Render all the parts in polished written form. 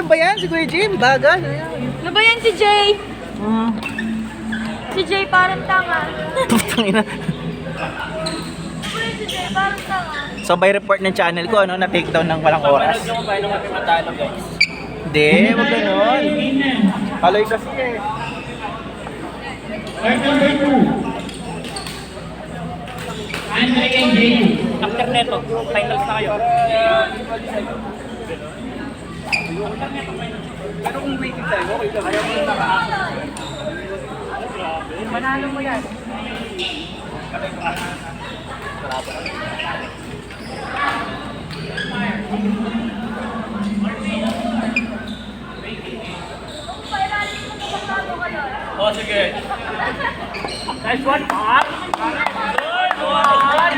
ano ba yan? Si Kuya Jim, bagal. Ano ba yan si Jay? Si Jay parang tanga. Tangina. Si Jay parang tanga. So by report ng channel ko, ano, na-take down ng walang oras. Paano nyo paano kami matalo, guys? Hindi, wag ganon. Caloy kasi eh. After neto, finals na kayo. Pero kung waiting tayo, okay lang. Ayaw mo na manalo mo yan. Oh, sige. Nice one, Pop. Good one.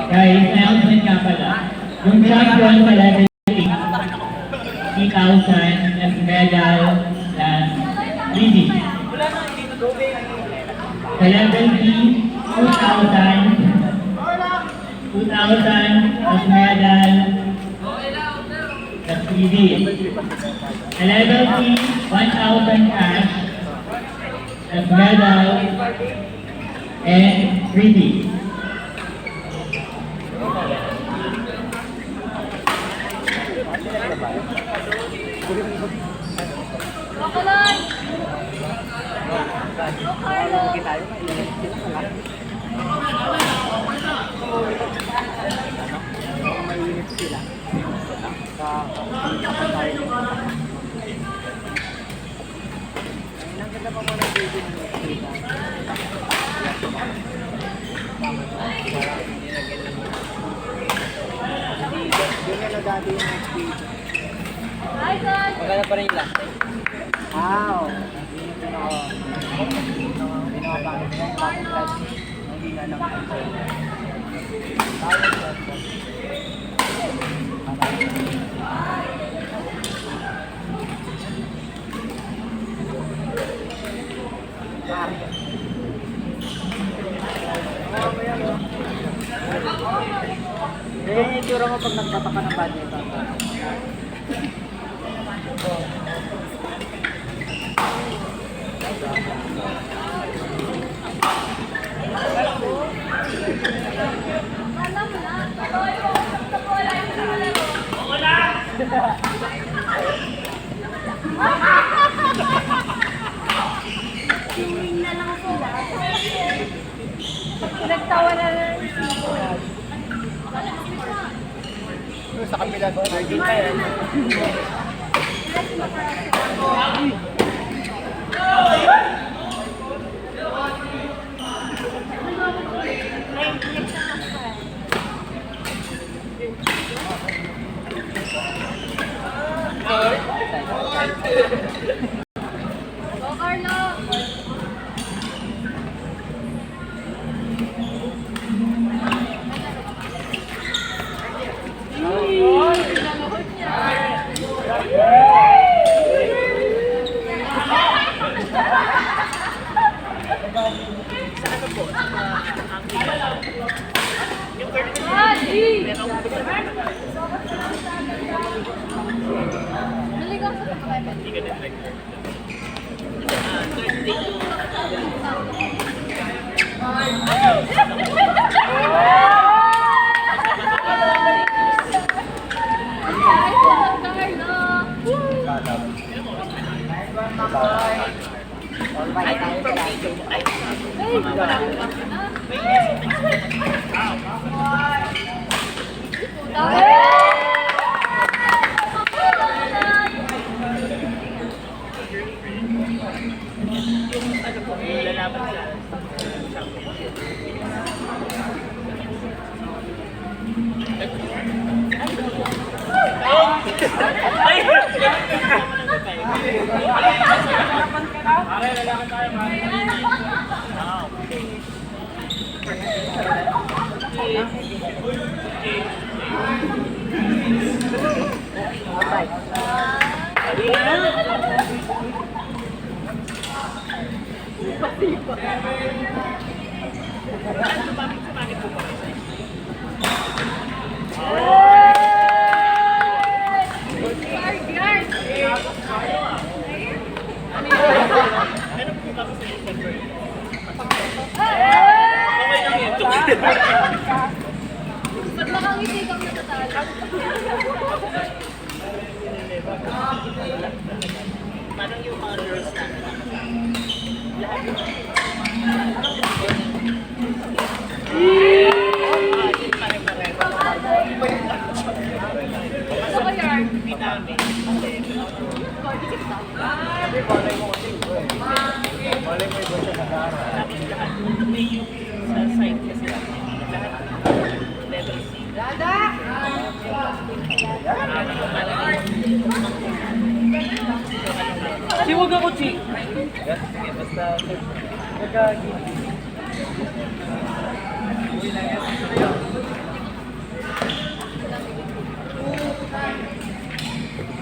Guys, announcement nga pala. Yung champion sa level 8, 3,000 as medal plus freebie. Sa level B, 2,000 as medal plus freebie. Sa level C, 1,000 cash as medal and freebie. Caloy! Carlo! Hi, son! Maganda pa rin yung last time. Wow. Ganyan yung tura mo pag nagpapa ka ng badminton. Tingin na lang sila. Pinagtawa na lang. Sa kabila, virgin pa yan. Go, Carlo! Pinalukot niya. Naligaw sa pagkakas. Pag nakangiti kang natatalo. Parang yung mga girls na. Gusto ko yarn. Malay mo kasi ito eh. Malay mo iba siya nag-aaral. May yung sa site kasi lahat level C. Si wag ako, Chi. Yes, sige, basta nagkagi.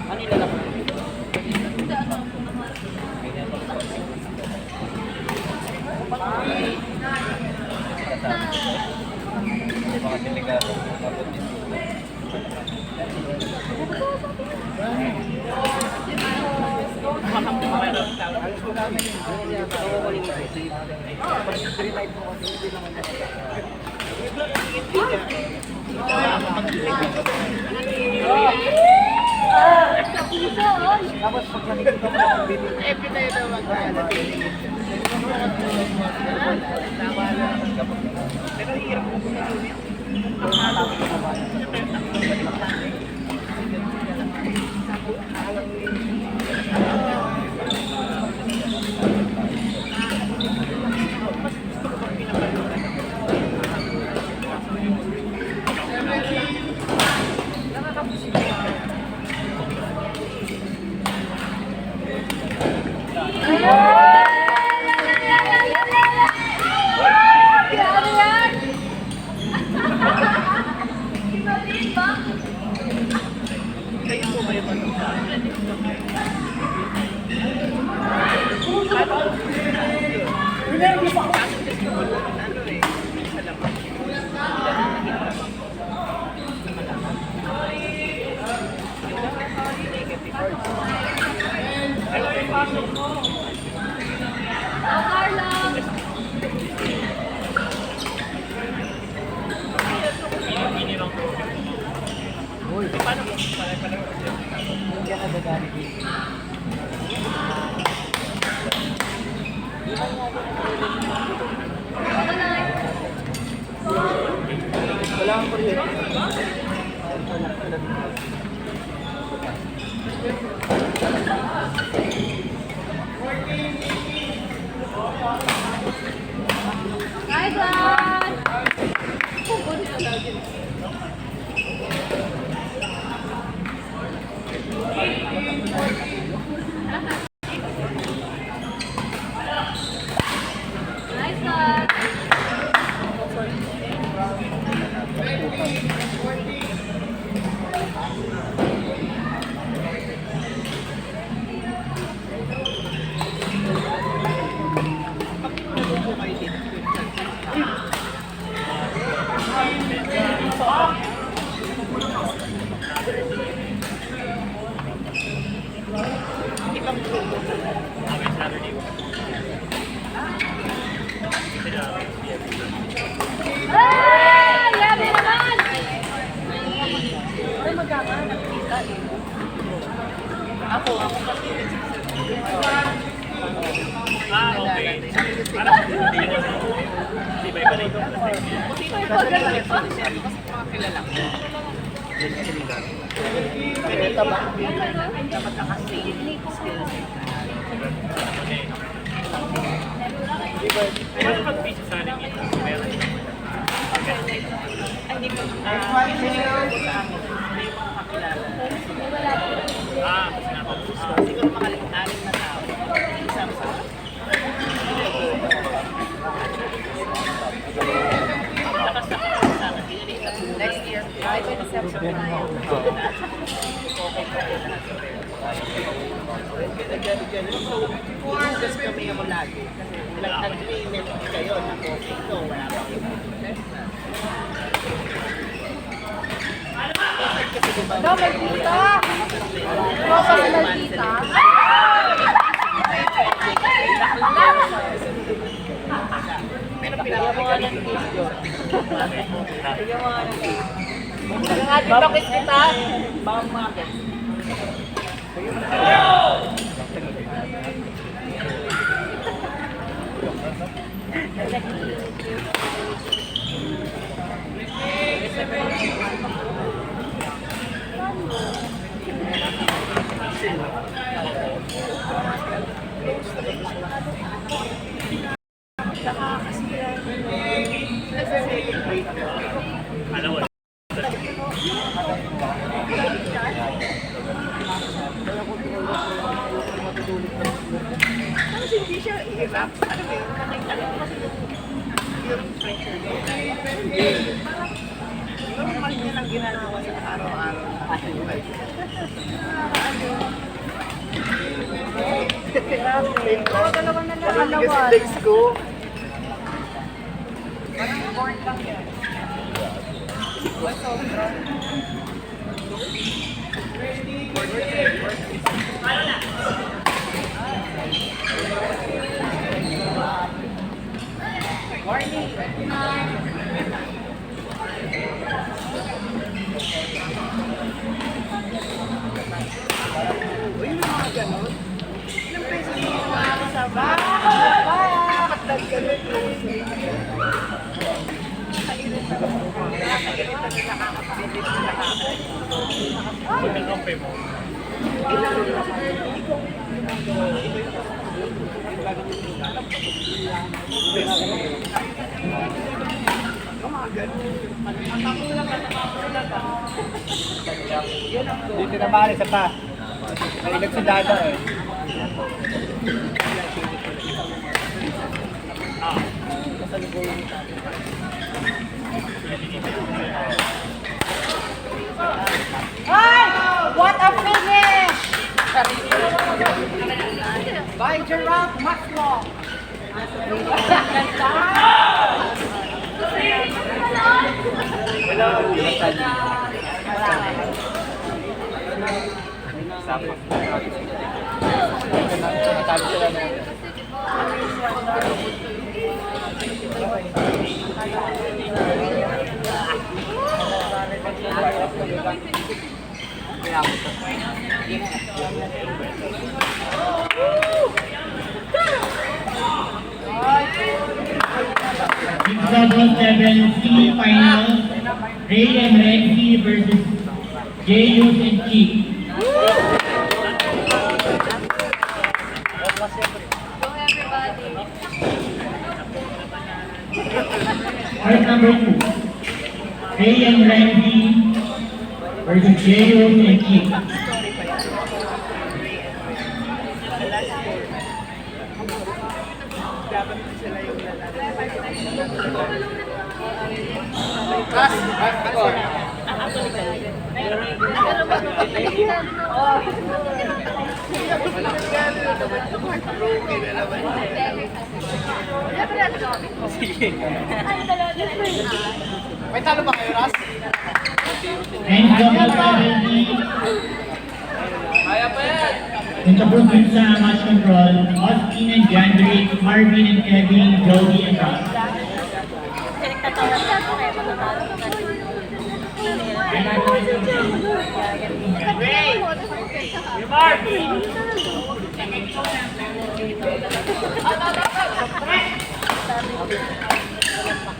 Ano ilalak? Mga delikado. Tapos pag nakikita mo ang video, every time na mag-alapin. Pero hirap mo kung ano yun. Kayo po ba yung Wala kang kuryente. Hi, guys! Nice one! Hey! Yabi naman! Ay, magkaka. Nakikita eh. Ako kasi Okay. Parang hindi ba iba rito? Kasi mga kilala ko. Ganito ba? Dapat nakasave skills. Pero pag-busy sa akin ito, meron. Ay, hindi ko. Hindi ko sa amin. Hindi ko makakilala. Kasi napag-busy. Siguro makalimutan na tao. Isang sa Just kami ako lagi. Nag-agreement kayo na okay to, wala pa kayo. Daw, may kita. Daw, may kita. Pero pinagawa ng video. Ang ating bakit kita. Bawang market. Alam mo. Hindi siya i-rap. Ano ba yun? Yung pressure niya. Normal niya lang ginagawa sa araw-araw. Oo, dalawa na lang. Kasi legs ko. Yung mga ganon. Ilang pesos mo makakasama? Bakit ganun? Pag nag-compare mo. Dito na bali sa pa. Nailag si Dada eh. Ay! What a finish! By Gerard Maxwell. Natalo sila na. Double 7C final, Ray and Rexy versus Jayus and Chief. Go everybody. Part number 2, Ray and Rexy versus Jayus and Chief. May talo ba kayo, Ras? And double 7C. Intabot din sa match control, Austin and Jandrick, Marvin and Kevin, Jody and Ross.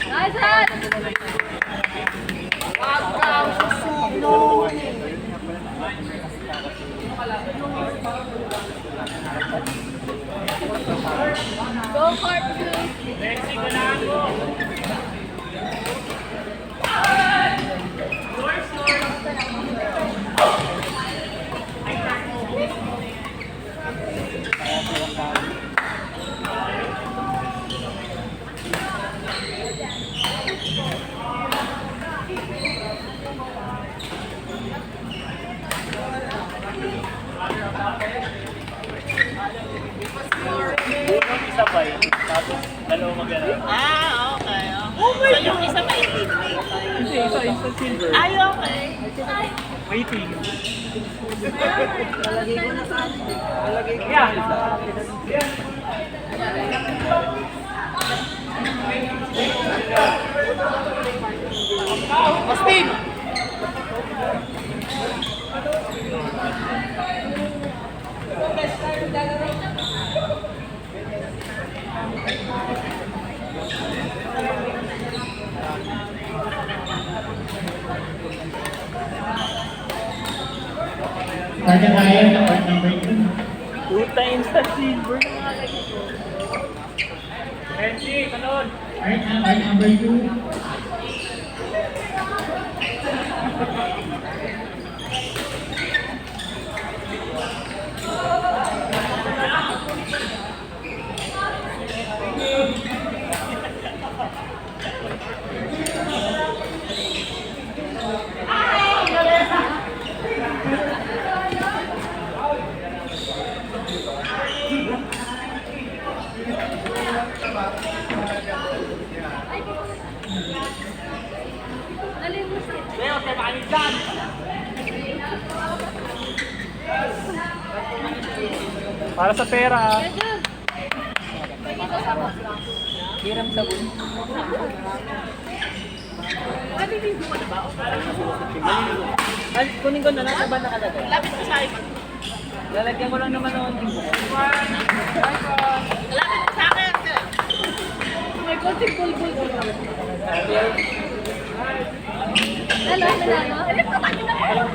Nice hit! Go part 2! Lexi, kailangan mo. sabay. Tapos dalawa magana. Ah, okay. So yung isa maitim. Hindi, isa silver. Ay, okay. Waiting. Lalagay ko. Austin! Start na tayo sa part number 2. 2 times the silver na nga lagi. Renzi, kanon! Alright, part number 2. Leo, tayo makanin dyan! Para sa pera. Hiram sabon. Naliligo mo na ba? Ay, kunin ko na lang sa ba nakalagay? Lapit ko sa akin. Lalagyan ko lang naman ng unting buko. Lapit ko sa akin. May konting bulbul ko. Lalo, lalo. Alam ko bakit ako. Lalo.